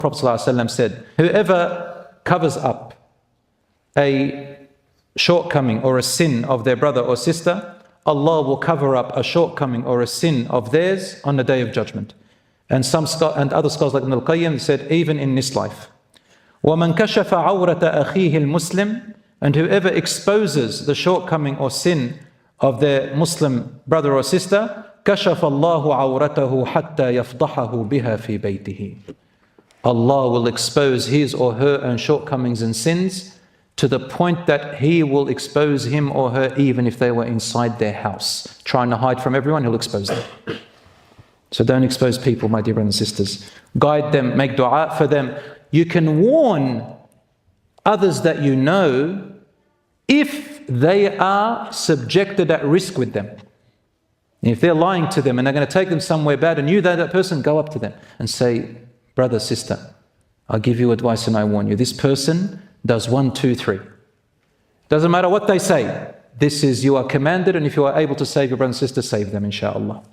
Prophet ﷺ said, whoever covers up a shortcoming or a sin of their brother or sister, Allah will cover up a shortcoming or a sin of theirs on the Day of Judgment. And other scholars like Ibn al-Qayyim said, even in this life. وَمَنْ كَشَفَ عَوْرَةَ أَخِيهِ الْمُسْلِمِ, and whoever exposes the shortcoming or sin of their Muslim brother or sister, كَشَفَ اللَّهُ عَوْرَتَهُ حَتَّى يَفْضَحَهُ بِهَا فِي بَيْتِهِ. Allah will expose his or her own shortcomings and sins to the point that He will expose him or her even if they were inside their house. Trying to hide from everyone, He'll expose them. So don't expose people, my dear brothers and sisters. Guide them, make dua for them. You can warn others that you know if they are subjected at risk with them. If they're lying to them and they're going to take them somewhere bad and you know that person, go up to them and say, brother, sister, I'll give you advice and I warn you. This person does 1, 2, 3. Doesn't matter what they say. This is, you are commanded, and if you are able to save your brother and sister, save them, inshaAllah.